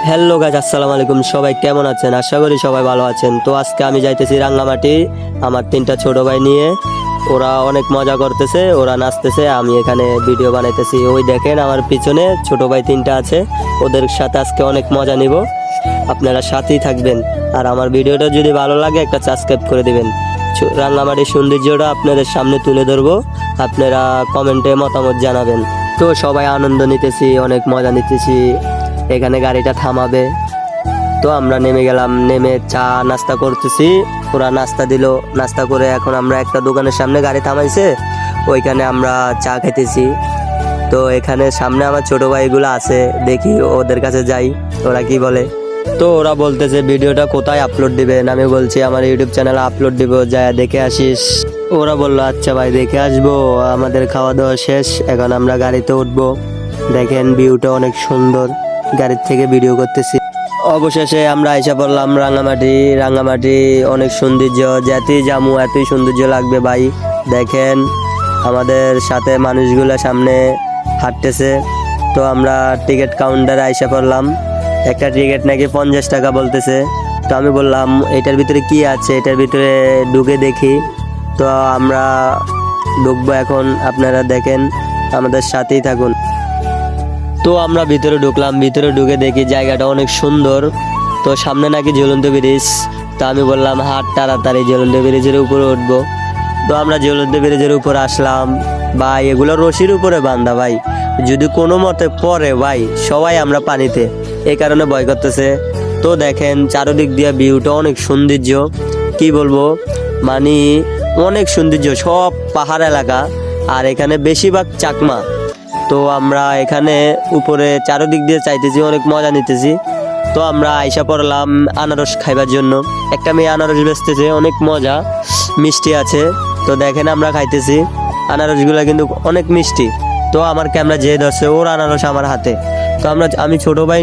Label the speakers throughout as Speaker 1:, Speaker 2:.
Speaker 1: Hello guys, আসসালামু আলাইকুম। সবাই কেমন আছেন? আশা করি সবাই ভালো আছেন। তো আজকে আমি যাইতেছি রাঙ্গামাটি আমার তিনটা ছোট ভাই নিয়ে। ওরা অনেক মজা করতেছে, ওরা নাচতেছে, আমি এখানে ভিডিও বানাইতেছি। ওই দেখেন আমার পিছনে ছোট ভাই তিনটা আছে, ওদের সাথে আজকে অনেক মজা নিব। আপনারা সাথেই থাকবেন, আর আমার ভিডিওটা যদি ভালো লাগে একটা সাবস্ক্রাইব করে দিবেন। রাঙ্গামাটির সৌন্দর্যটা আপনাদের সামনে তুলে ধরবো, আপনারা কমেন্টে মতামত জানাবেন। তো সবাই আনন্দ নিতেছি, অনেক মজা নিতেছি। এখানে গাড়িটা থামাবে, তো আমরা নেমে গেলাম। নেমে চা নাস্তা করতেছি, ওরা নাস্তা দিল। নাস্তা করে এখন আমরা একটা দোকানের সামনে গাড়ি থামাইছে, ওইখানে আমরা চা খেতেছি। তো এখানে সামনে আমার ছোট ভাইগুলো আছে, দেখি ওদের কাছে যাই ওরা কি বলে। তো ওরা বলতেছে ভিডিওটা কোথায় আপলোড দিবেন, আমি বলছি আমার ইউটিউব চ্যানেলে আপলোড দিব, যা দেখে আসিস। ওরা বললো আচ্ছা ভাই দেখে আসবো। আমাদের খাওয়া দাওয়া শেষ, এখন আমরা গাড়িতে উঠবো। দেখেন ভিউটা অনেক সুন্দর, গাড়ির থেকে ভিডিও করতেছি। অবশেষে আমরা আইসা পড়লাম রাঙ্গামাটি। রাঙ্গামাটি অনেক সৌন্দর্য, যেতেই জামু এতই সৌন্দর্য লাগবে ভাই। দেখেন আমাদের সাথে মানুষগুলো সামনে হাঁটতেছে। তো আমরা টিকিট কাউন্টারে আইসা পড়লাম। একটা টিকিট নাকি 50 টাকা বলতেছে। তো আমি বললাম এটার ভিতরে কি আছে, এটার ভিতরে ঢুকে দেখি। তো আমরা ঢুকবো এখন, আপনারা দেখেন, আমাদের সাথেই থাকুন। তো আমরা ভিতরে ঢুকলাম, ভিতরে ঢুকে দেখি জায়গাটা অনেক সুন্দর। তো সামনে নাকি ঝুলন্ত ব্রিজ। তো আমি বললাম হাট তাড়াতাড়ি ঝুলন্ত ব্রিজের উপরে উঠবো। তো আমরা ঝুলন্ত ব্রিজের উপরে আসলাম। ভাই এগুলো রশির উপরে বান্ধা ভাই, যদি কোনো মতে পড়ে ভাই সবাই আমরা পানিতে, এই কারণে ভয় করতেছে। তো দেখেন চারদিক দিয়ে ভিউটা অনেক সৌন্দর্য, কি বলবো, মানে অনেক সৌন্দর্য, সব পাহাড় এলাকা, আর এখানে বেশিরভাগ চাকমা। তো আমরা এখানে উপরে চারদিক দিয়ে চাইতেছি, অনেক মজা নিতেছি। তো আমরা আইসা পড়লাম আনারস খাইবার জন্য। একটা মেয়ে আনারস বেচতেছে, অনেক মজা, মিষ্টি আছে। তো দেখেন আমরা খাইতেছি, আনারসগুলো কিন্তু অনেক মিষ্টি। তো আমার ক্যামেরা যে ধরছে ওর আনারস আমার হাতে। তো আমি ছোট ভাই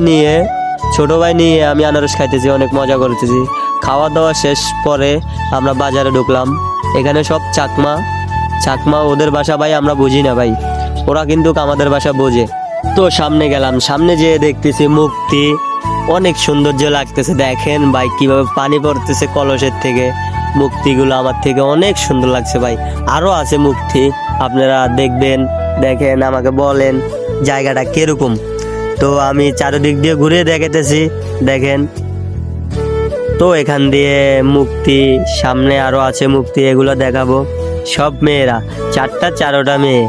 Speaker 1: নিয়ে আমি আনারস খাইতেছি, অনেক মজা করতেছি। খাওয়া দাওয়া শেষ পরে আমরা বাজারে ঢুকলাম। এখানে সব চাকমা ওদের ভাষা ভাই আমরা বুঝি না ভাই, ওরা কিন্তু আমাদের ভাষা বোঝে। তো সামনে গেলাম, সামনে যেয়ে দেখতেছি মুক্তি, অনেক সৌন্দর্য লাগতেছে। দেখেন ভাই কিভাবে পানি পড়তেছে কলসের থেকে, মুক্তিগুলো আমার থেকে অনেক সুন্দর লাগছে ভাই। আরো আছে মুক্তি, আপনারা দেখবেন, দেখেন আমাকে বলেন জায়গাটা কিরকম। তো আমি চারিদিক দিয়ে ঘুরে দেখাতেছি, দেখেন। তো এখান দিয়ে মুক্তি, সামনে আরো আছে মুক্তি, এগুলো দেখাবো। সব মেয়েরা, চারটা মেয়ে।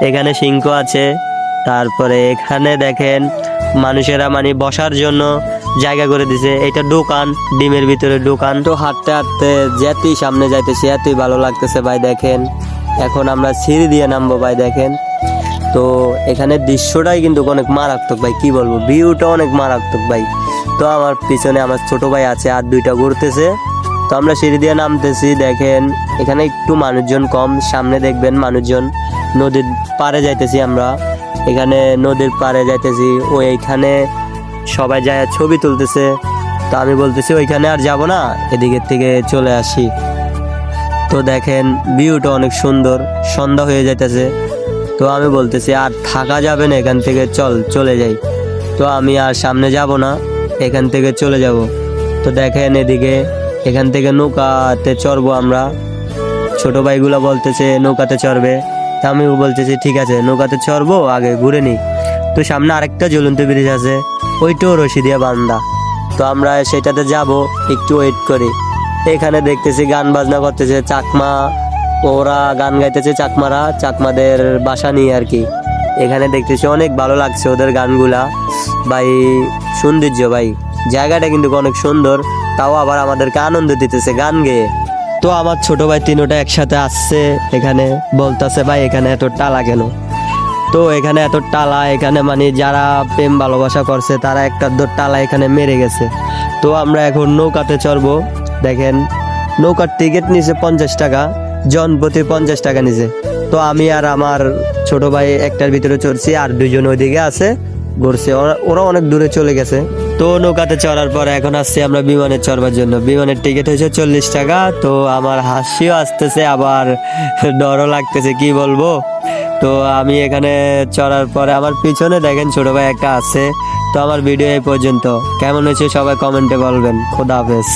Speaker 1: এখানে সিংহ আছে। তারপরে এখানে দেখেন মানুষেরা মানে বসার জন্য জায়গা করে দিছে। এটা দোকান, ডিমের ভিতরে দোকান। তো হাঁটতে হাঁটতে যেতেই সামনে যাইতেছে, এতই ভালো লাগতেছে ভাই। দেখেন এখন আমরা সিঁড়ি দিয়ে নামবো ভাই, দেখেন। তো এখানে দৃশ্যটাই কিন্তু অনেক মারাত্মক ভাই, কি বলবো, ভিউটা অনেক মারাত্মক ভাই। তো আমার পিছনে আমার ছোট ভাই আছে, আর দুইটা ঘুরতেছে। তো আমরা সিঁড়ি দিয়ে নামতেছি। দেখেন এখানে একটু মানুষজন কম, সামনে দেখবেন মানুষজন। নদীর পাড়ে যাইতেছি আমরা, এখানে নদীর পাড়ে যাইতেছি। ওইখানে সবাই যায় ছবি তুলতেছে। তো আমি বলতেছি ওইখানে আর যাব না, এদিকের থেকে চলে আসি। তো দেখেন ভিউটা অনেক সুন্দর, সন্ধ্যা হয়ে যাইতেছে। তো আমি বলতেছি আর থাকা যাবে না, এখান থেকে চলে যাই। তো আমি আর সামনে যাব না, এখান থেকে চলে যাব। তো দেখেন এদিকে, এখান থেকে নৌকাতে চড়বো আমরা। ছোট ভাইগুলো বলতেছে নৌকাতে চড়বে, তা আমি বলতেছি ঠিক আছে নৌকাতে চড়বো, আগে ঘুরে নিই। তো সামনে আরেকটা ঝুলন্ত ব্রিজ আছে, ওইটাও রশি দিয়ে বান্ধা। তো আমরা সেটাতে যাব, একটু ওয়েট করি। এখানে দেখতেছি গান বাজনা করতেছে চাকমা, ওরা গান গাইতেছে, চাকমাদের বাসা নিয়ে আর কি। এখানে দেখতেছি অনেক ভালো লাগছে ওদের গানগুলা ভাই, সৌন্দর্য ভাই, জায়গাটা কিন্তু অনেক সুন্দর। তাও আবার আমাদেরকে আনন্দ দিতেছে গান গেয়ে। তো আমার ছোট ভাই তিনোটা একসাথে আসছে, এখানে বলতেছে ভাই এখানে এত টালা কেন। তো এখানে এত টালা, এখানে মানে যারা প্রেম ভালোবাসা করছে তারা একটা টালা এখানে মেরে গেছে। তো আমরা এখন নৌকাতে চড়বো। দেখেন নৌকার টিকিট নিছে 50 টাকা, জন প্রতি 50 টাকা নিছে। তো আমি আর আমার ছোট ভাই একটার ভিতরে চড়ছি, আর দুইজন ওইদিকে আছে ঘুরছে, ওরা অনেক দূরে চলে গেছে। তো নৌকাতে চড়ার পর এখন আসছি আমরা বিমানে চড়বার জন্য। বিমানের টিকিট হয়েছে 40 টাকা। তো আমার হাসিও আসতেছে, আবার ডরও লাগতেছে, কি বলবো। তো আমি এখানে চড়ার পরে আমার পিছনে দেখেন ছোট ভাই একটা আছে, তো আমার ভিডিও এই পর্যন্ত, কেমন হয়েছে সবাই কমেন্টে বলবেন। খোদা হাফেজ।